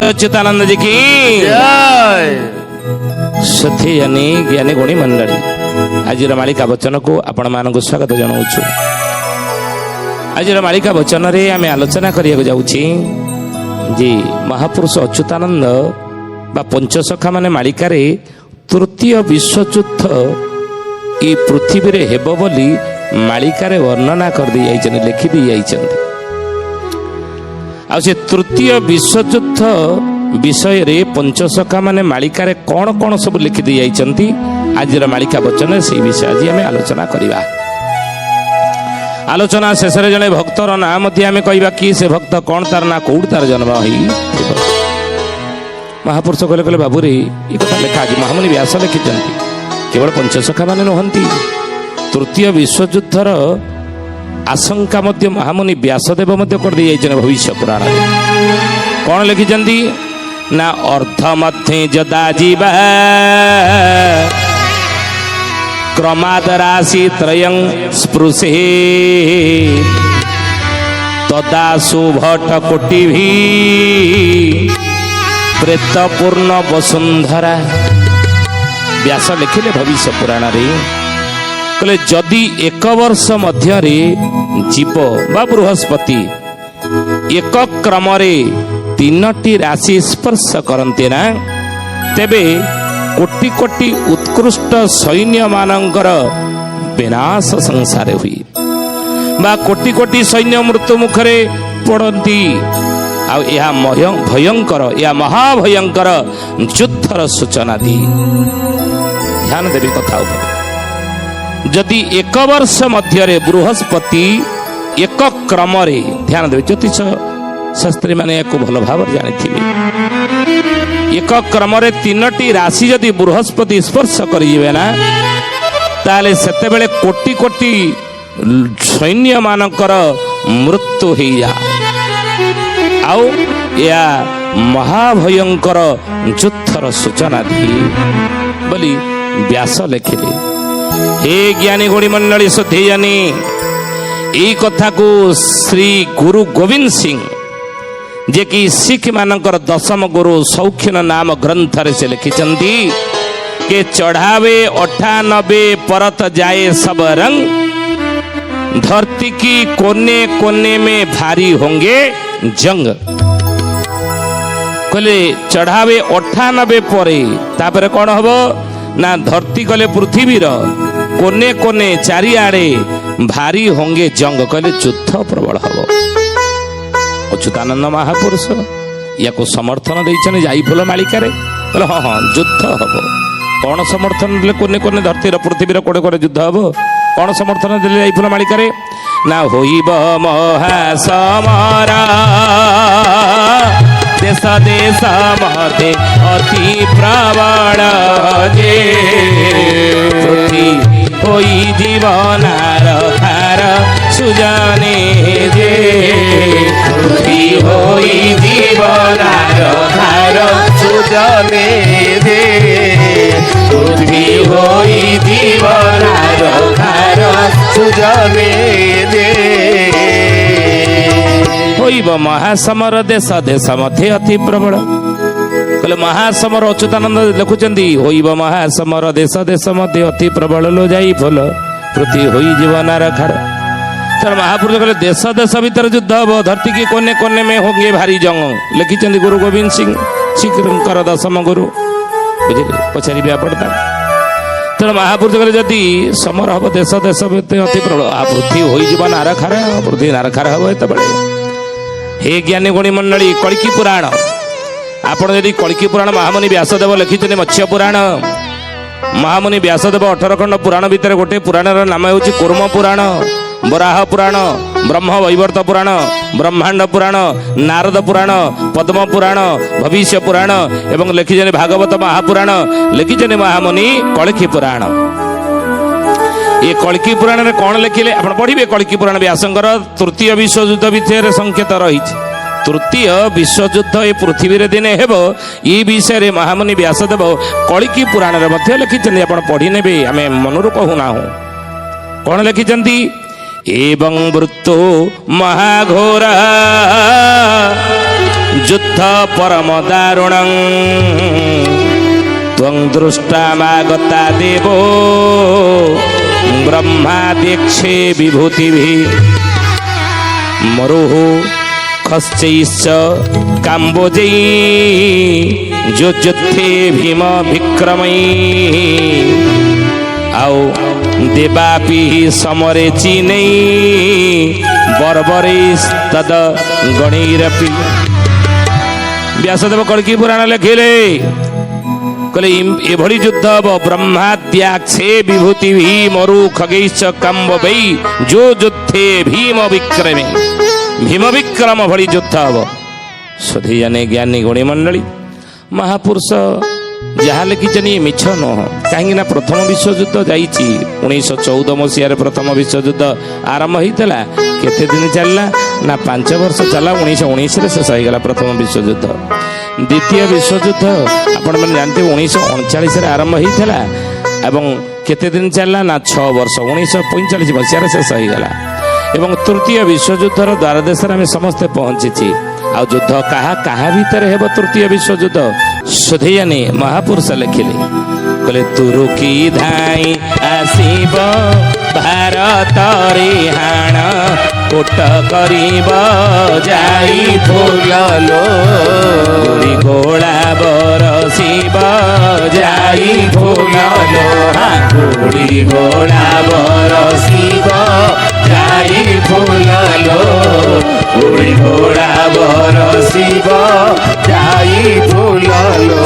अच्युतानंद जी की सथी यानी ज्ञानी गुणी मंडली आज मालिका वचन को आपण मानक स्वागत जनाऊँ। आज मालिका वचन रे आम आलोचना करिया जाउछि जी महापुरुष अच्युतानंद बा पंचसखा माने मालिका रे तृतीय विश्वयुद्ध ई पृथ्वी रे हेबो बोली मालिका रे वर्णना कर दी जाइछन लिखि दी जाइछन। आ से तृतीय विश्वयुद्ध विषय रे पंचसखा माने मालिका रे कौन कौन सब लिखि दी जाइछंती आज मालिका वचन से विषय आज आम आलोचना करिबा। आलोचना शेष रे जने भक्तर नाम मध्ये आम कहबा कि से भक्त कौन तार ना कोड तार जन्म होई महापुरुष कहले कहले बाबू रे ई कथा लिखा आज महामुनि व्यास लिखिछंती केवल पंचसखा माने नहंती तृतीय विश्वयुद्धर आशंका मध्य महामुनि व्यासदेव मध्य कर दी जाइछन भविष्य पुराण कौन लिखिछंती ना अर्ध मध्य जदा जीवा क्रमाद राशि त्रयं स्पृशे तदा सुभट कोटि भी प्रेतपूर्ण वसुंधरा। व्यास लिखिले भविष्य पुराण रे कहले जदि एक वर्ष मध्य जीव बा बृहस्पति एक क्रम तीनटी राशि स्पर्श करते ना तेबे कोटि कोटि उत्कृष्ट सैन्य मानकर विनाश संसार हुई बा कोटि कोटि सैन्य मृत्यु मुखरे पड़ती आ भयंकर या महाभयंकर युद्धर सूचना दी ध्यान देवी कथा उपर जदि एक वर्ष मध्य बृहस्पति एक क्रम ध्यान देवे ज्योतिष शास्त्री माने को भल भाव जानी एक क्रम तीनटी राशि जदि बृहस्पति स्पर्श करें ना ताले सेते बेले कोटि कोटि सैन्य मानकर मृत्यु हो जा आउ या महाभयंकर युद्धर सूचना दी बोली व्यास लिखिले। हे ज्ञानी गुणी मंडली सुधी जानी यही कथा को श्री गुरु गोविंद सिंह जे कि सिख मानकर दशम गुरु सौखीन नाम ग्रंथ से लिखिछंती के चढ़ावे 98 परत जाए सब रंग धरती की कोने कोने में भारी होंगे जंग। कहले चढ़ावे 98 परे तापरे कौन हबो ना धरती कले पृथ्वीर कोने कोने चारिआडे भारी होंगे जंग कहले युद्ध प्रबल हबो। अच्युतानंद महापुरुष या समर्थन देइछन जाईफुल मालिका रे कहले हाँ हाँ युद्ध हबो। कौन समर्थन देले कोने कोने धरती पृथ्वीर कोने कोने युद्ध हबो कौन समर्थन देले जाईफुल मालिका रे ना होइब महासमर देश देश मध्य अति प्रबल जे पृथ्वी होई जीवनार खार सुजाने जे पृथ्वी होई जीवनार खार सुजाने जे पृथ्वी होई जीवनार खार सुजाने जे होइब महासमर देश देश मध्य अति प्रबल कहले महासमर अच्युतानंद लिखुचंदी होइब महासमर देश देश मध्य अति प्रबल लो जाई फल पृथ्वी होई जीवनार खार। तर महापुरुष कहले देश देश भीतर युद्ध हब धरती की कोने कोने में होंगे भारी जंग लिखिचंदी गुरु गोविंद सिंह सिखकर दशम गुरु बुझिले पचारि पड़ता। तर महापुरुष कहले जदि समर हब देश देश मध्य अति प्रबल आ पृथ्वी होई जीवनार खार पृथ्वी नार खार हब एत बड़े। हे ज्ञानी गुणी मंडली कल्की पुराण आपण यदि कल्की पुराण महामुनि व्यासदेव लिखिछन मत्स्य पुराण महामुनि व्यासदेव 18 खंड पुराण भितर गोटे पुराणर नाम होछि कूर्म पुराण बराह पुराण ब्रह्म वैवर्त पुराण ब्रह्मांड पुराण नारद पुराण पद्म पुराण भविष्य पुराण एवं लिखिछन भागवत महापुराण लिखिछन महामुनि कल्की पुराण। ये कल्की पुराण रे कौन लिखिले आपण पढ़िबे कल्की पुराण व्यासंकर तृतीय विश्वयुद्ध विषय संकेत रही तृतीय विश्वयुद्ध ये पृथ्वी रे दिने हेबो ये विषय रे महामुनि व्यासदेव कल्की पुराण रे मध्य लिखिछन आपण पढ़ी नेबे आमे मनरु कहू ना हो कौन लिखिछंती ଏବଂ ମୃତ୍ୟୁ ମହାଘୋର ଯୁଦ୍ଧ ପରମ ଦାରୁଣଂ ତ୍ୱଂ ଦୃଷ୍ଟାମାଗତା ଦେବୋ ବ୍ରହ୍ମାଦେକ୍ଷେ ବିଭୂତିଭି ମରୁଃ ଖଶ୍ଚୈଶ୍ଚ କାମ୍ବୋଜୈ ଯୁଯୁତ୍ଥେ ଭୀମ ବିକ୍ରମୈ ଆଉ ଦେବାପି ସମରେ ଚିନେଇ ବର୍ବରୈସ୍ତଦ ଗଣୈରପି। ବ୍ୟାସଦେବ କଳ୍କି ପୁରାଣ ଲେଖିଲେ, କହିଲେ ଏଭଳି ଯୁଦ୍ଧ ହବ ବ୍ରହ୍ମାଦ୍ୟାକ୍ଷେ ବିଭୂତି ମରୁ ଖଗୈଶ୍ଚ କାମ୍ବୈ ଯୋ ଯୁଦ୍ଧେ ଭୀମ ବିକ୍ରମେ। ଭୀମ ବିକ୍ରମ ଭଳି ଯୁଦ୍ଧ ହବ। ସୁଧୀଜନେ ଜ୍ଞାନୀ ଗୁଣୀ ମଣ୍ଡଳୀ ମହାପୁରୁଷ ଯାହା ଲେଖିଛନ୍ତି ଏ ମିଛ ନୁହଁ। କାହିଁକି ନା ପ୍ରଥମ ବିଶ୍ୱଯୁଦ୍ଧ ଯାଇଛି 1914 ମସିହାରେ ପ୍ରଥମ ବିଶ୍ୱଯୁଦ୍ଧ ଆରମ୍ଭ ହେଇଥିଲା। କେତେ ଦିନ ଚାଲିଲା ନା 5 ବର୍ଷ ଚାଲିଲା। 1919ରେ ଶେଷ ହେଇଗଲା ପ୍ରଥମ ବିଶ୍ୱଯୁଦ୍ଧ। ଦ୍ୱିତୀୟ ବିଶ୍ୱଯୁଦ୍ଧ ଆପଣମାନେ ଜାଣିଥିବେ 1939ରେ ଆରମ୍ଭ ହେଇଥିଲା ଏବଂ କେତେ ଦିନ ଚାଲିଲା ନା 6 ବର୍ଷ 1945 ମସିହାରେ ଶେଷ ହେଇଗଲା। ଏବଂ ତୃତୀୟ ବିଶ୍ୱଯୁଦ୍ଧର ଦ୍ୱାରଦେଶରେ ଆମେ ସମସ୍ତେ ପହଞ୍ଚିଛି। ଆଉ ଯୁଦ୍ଧ କାହା ଭିତରେ ହେବ ତୃତୀୟ ବିଶ୍ୱଯୁଦ୍ଧ? ସୁଧୀଜନେ ମହାପୁରୁଷ ଲେଖିଲେ, କହିଲେ ତୁରୁକି ଧାଇଁ ଆସିବ ଭାରତରେ ହାଣ କୋଟ କରିବ ଯାଇ ଫୁଲଲୋ ଗୁଡ଼ି ଗୋଳା ବରସିବ ଯାଇ ଫୁଲଲୋ ଗୁଡ଼ି ଗୋଳା ବରସିବ ଯାଇ ଫୁଲଲୋ ଗୁଡ଼ି ଗୋଳା ବରସିବ ଯାଇ ଫୁଲଲୋ।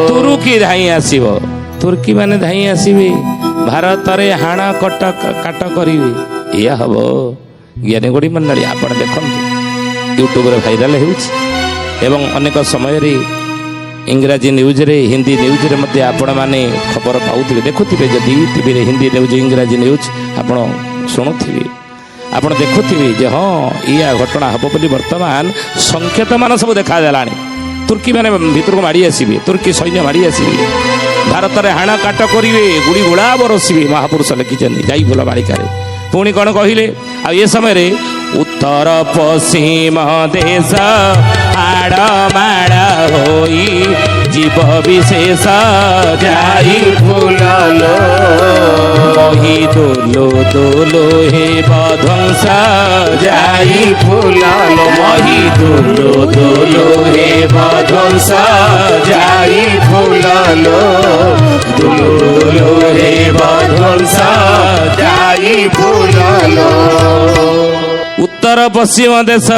ତୁରୁକି ଧାଇଁ ଆସିବ। ତୁର୍କୀ ମାନେ ଧାଇଁ ଆସିବେ ଭାରତରେ ହାଣ କଟ କାଟ କରିବେ। ଏଇଆ ହବ ଜ୍ଞାନୀ ଗୁଡ଼ି ମଣ୍ଡଳୀ। ଆପଣ ଦେଖନ୍ତୁ ୟୁଟ୍ୟୁବରେ ଭାଇରାଲ ହେଉଛି ଏବଂ ଅନେକ ସମୟରେ ଇଂରାଜୀ ନ୍ୟୁଜ୍ରେ ହିନ୍ଦୀ ନ୍ୟୁଜ୍ରେ ମଧ୍ୟ ଆପଣମାନେ ଖବର ପାଉଥିବେ, ଦେଖୁଥିବେ। ଯଦି ଟିଭିରେ ହିନ୍ଦୀ ନ୍ୟୁଜ୍ ଇଂରାଜୀ ନ୍ୟୁଜ୍ ଆପଣ ଶୁଣୁଥିବେ, ଆପଣ ଦେଖୁଥିବେ ଯେ ହଁ ଏଇଆ ଘଟଣା ହେବ ବୋଲି ବର୍ତ୍ତମାନ ସଂକେତମାନ ସବୁ ଦେଖାଦେଲାଣି। ତୁର୍କୀ ମାନେ ଭିତରକୁ ମାଡ଼ି ଆସିବେ, ତୁର୍କୀ ସୈନ୍ୟ ମାଡ଼ି ଆସିବେ, ଭାରତରେ ହାଣ କାଟ କରିବେ, ଗୁଡ଼ି ଗୋଳା ବରସିବେ। ମହାପୁରୁଷ ଲେଖିଛନ୍ତି ଯାଇ ଫୁଲ ମାଳିକାରେ। ପୁଣି କ'ଣ କହିଲେ? ଆଉ ଏ ସମୟରେ ଉତ୍ତର ପଶ୍ଚିମ ଦେଶ ହାଡ଼ ମାଡ଼ ହୋଇ ଜୀବ ବିଶେଷ ଯାଇ ଫୁଲଲୋ ମହି ଦୋଲୋ ଦୋଲୋ ହେବ ଧ୍ୱଂସ ଯାଇ ଫୁଲଲୋ ମହି ଦୋଲୋ ଦୋଲୋ ହେବ ଧ୍ୱଂସ ଯାଇ ଫୁଲଲୋ ଦୋଲୋ ଦୋଲୋ ହେବ ଧ୍ୱଂସ ଯାଇ ଫୁଲଲୋ। ଉତ୍ତର ପଶ୍ଚିମ ଦେଶ,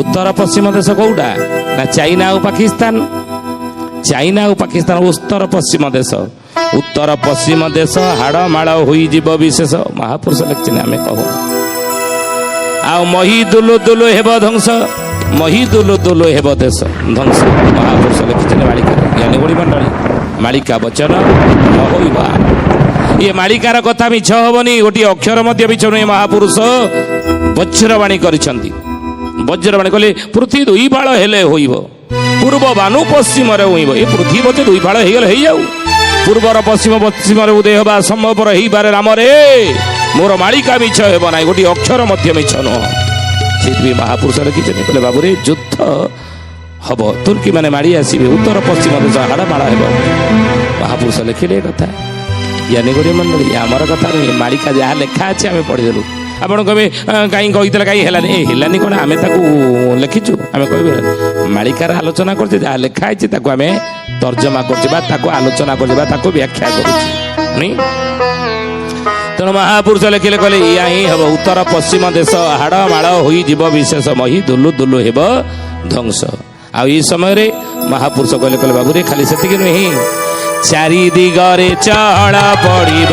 ଉତ୍ତର ପଶ୍ଚିମ ଦେଶ କୋଉଟା ନା ଚାଇନା ଆଉ ପାକିସ୍ତାନ। ଚାଇନା ଆଉ ପାକିସ୍ତାନ ଉତ୍ତର ପଶ୍ଚିମ ଦେଶ। ଉତ୍ତର ପଶ୍ଚିମ ଦେଶ ହାଡ଼ ମାଳ ହୋଇଯିବ ବିଶେଷ। ମହାପୁରୁଷ ଲେଖିଛନ୍ତି, ଆମେ କହୁ। ଆଉ ମହି ଦୁଲୁ ଦୁଲୁ ହେବ ଧ୍ୱଂସ, ମହି ଦୁଲୁ ଦୁଲୁ ହେବ ଦେଶ ଧ୍ୱଂସ। ମହାପୁରୁଷ ଲେଖିଛନ୍ତି ମାଳିକା। ଜ୍ଞାନୀ ଗୁଣୀ ମଣ୍ଡଳୀ ମାଳିକା ବଚନ ନ ହୋଇବା। ଇଏ ମାଳିକାର କଥା ମିଛ ହବନି, ଗୋଟିଏ ଅକ୍ଷର ମଧ୍ୟ ମିଛ ନୁହେଁ। ମହାପୁରୁଷ ବଜ୍ରବାଣୀ କରିଛନ୍ତି। ବଜ୍ରବାଣୀ କହିଲେ ପୃଥ୍ୱୀ 2 ଫାଳ ହେଲେ ହୋଇବ, ପୂର୍ବ ବାନୁ ପଶ୍ଚିମରେ ହୋଇବ। ଏ ପୃଥ୍ୱୀ ବୋଧେ 2 ଫାଳ ହେଇଗଲେ ହେଇଯାଉ, ପୂର୍ବର ପଶ୍ଚିମ ପଶ୍ଚିମରେ ଉଦୟ ହେବା ସମ୍ଭବପର ହେଇପାରେ ରାମରେ। ମୋର ମାଳିକା ମିଛ ହେବ ନାହିଁ, ଗୋଟିଏ ଅକ୍ଷର ମଧ୍ୟ ମିଛ ନୁହଁ। ସେଥିପାଇଁ ମହାପୁରୁଷ ଲେଖିଛନ୍ତି, କହିଲେ ବାବୁରେ ଯୁଦ୍ଧ ହବ, ତୁର୍କୀ ମାନେ ମାଡ଼ି ଆସିବେ, ଉତ୍ତର ପଶ୍ଚିମ ଦେଶ ହାଡ଼ ମାଳ ହେବ। ମହାପୁରୁଷ ଲେଖିଲେ କଥା। ଜ୍ଞାନୀ ଗୁଣୀ ମଣ୍ଡଳୀ ଆମର କଥା ନୁହେଁ, ମାଳିକା ଯାହା ଲେଖା ଅଛି ଆମେ ପଢ଼ିଦେଲୁ। ଆପଣ କହିବେ କାହିଁ କହିଥିଲେ କାହିଁ ହେଲାନି? ଏ ହେଲାନି କ'ଣ ଆମେ ତାକୁ ଲେଖିଛୁ? ଆମେ କହିବେ ମାଳିକାର ଆଲୋଚନା କରୁଛେ, ଯାହା ଲେଖା ହେଇଛି ତାକୁ ଆମେ ତର୍ଜମା କରୁଛେ ବା ତାକୁ ଆଲୋଚନା କରୁଛେ ବା ତାକୁ ବ୍ୟାଖ୍ୟା କରୁଛେ। ତେଣୁ ମହାପୁରୁଷ ଲେଖିଲେ, କହିଲେ ଇୟା ହିଁ ହେବ। ଉତ୍ତର ପଶ୍ଚିମ ଦେଶ ହାଡ଼ ମାଳ ହୋଇଯିବ ବିଶେଷ ମହି ଦୁଲୁ ଦୁଲୁ ହେବ ଧ୍ୱଂସ। ଆଉ ଏଇ ସମୟରେ ମହାପୁରୁଷ କହିଲେ, କହିଲେ ବାବୁରେ ଖାଲି ସେତିକି ନୁହେଁ, ଚାରି ଦିଗରେ ଚହଳ ପଡ଼ିବ,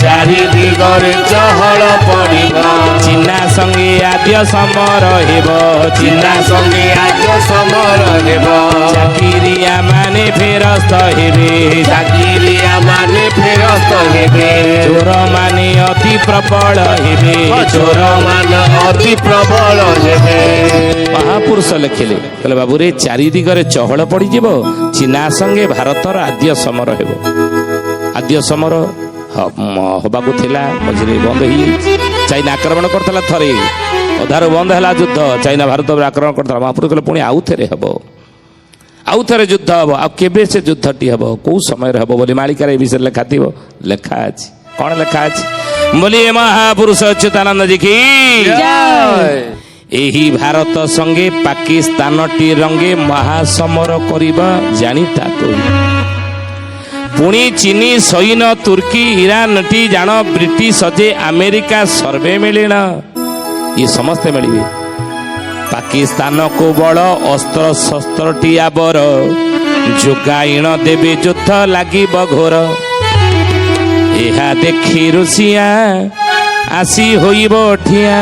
ଚାରି ଦିଗରେ ଚହଳ ପଡ଼ିବ। ଚିନା ସଙ୍ଗେ ଆଦ୍ୟ ସମର ହେବ, ଚିନା ସଙ୍ଗେ ଆଦ୍ୟ ସମର ହେବ। ଚାକିରିଆ ମାନେ ଫେରସ୍ତ ହେବେ, ଚାକିରିଆ ମାନେ ଫେରସ୍ତ ହେବେ। ଚୋର ମାନେ ଅତି ପ୍ରବଳ ହେବେ, ଚୋର ମାନେ ଅତି ପ୍ରବଳ ହେବେ। ମହାପୁରୁଷ ଲେଖିଲେ, କହିଲେ ବାବୁରେ ଚାରି ଦିଗରେ ଚହଳ ପଡ଼ିଯିବ, ଚିନା ସଙ୍ଗେ ଭାରତର ଆଦ୍ୟ ସମର ହେବ। ଆଦ୍ୟ ସମର ହବାକୁ ଥିଲା, ମଝିରେ ବନ୍ଦ ହେଇଯାଇଛି। ଚାଇନା ଆକ୍ରମଣ କରିଥିଲା ଥରେ, ଅଧାରୁ ବନ୍ଦ ହେଲା ଯୁଦ୍ଧ, ଚାଇନା ଭାରତ ଉପରେ ଆକ୍ରମଣ କରିଥିଲା। ମହାପ୍ରଭୁ କହିଲେ ପୁଣି ଆଉଥରେ ହେବ, ଆଉଥରେ ଯୁଦ୍ଧ ହେବ। ଆଉ କେବେ ସେ ଯୁଦ୍ଧଟି ହେବ, କୋଉ ସମୟରେ ହେବ ବୋଲି ମାଳିକାରେ ଏ ବିଷୟରେ ଲେଖା ଥିବ, ଲେଖା ଅଛି। କ'ଣ ଲେଖା ଅଛି? ବୋଲି ମହାପୁରୁଷ ଅଚ୍ୟୁତାନନ୍ଦ ଜି କି ଏହି ଭାରତ ସଙ୍ଗେ ପାକିସ୍ତାନଟି ରଙ୍ଗେ ମହାସମର କରିବା ଜାଣିତା ତୁ। ପୁଣି ଚିନି ସୈନ ତୁର୍କୀ ଇରାନଟି ଜାଣ ବ୍ରିଟିଶ ଯେ ଆମେରିକା ସର୍ବେ ମିଳିଣ, ଇଏ ସମସ୍ତେ ମିଳିବେ। ପାକିସ୍ତାନକୁ ବଳ ଅସ୍ତ୍ର ଶସ୍ତ୍ରଟି ଆବର, ଯୋଗାଇଣ ଦେବେ ଯୁଦ୍ଧ ଲାଗିବ ଘୋର। ଏହା ଦେଖି ରୁଷିଆ ଆସି ହୋଇବ ଠିଆ,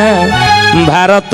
ଭାରତ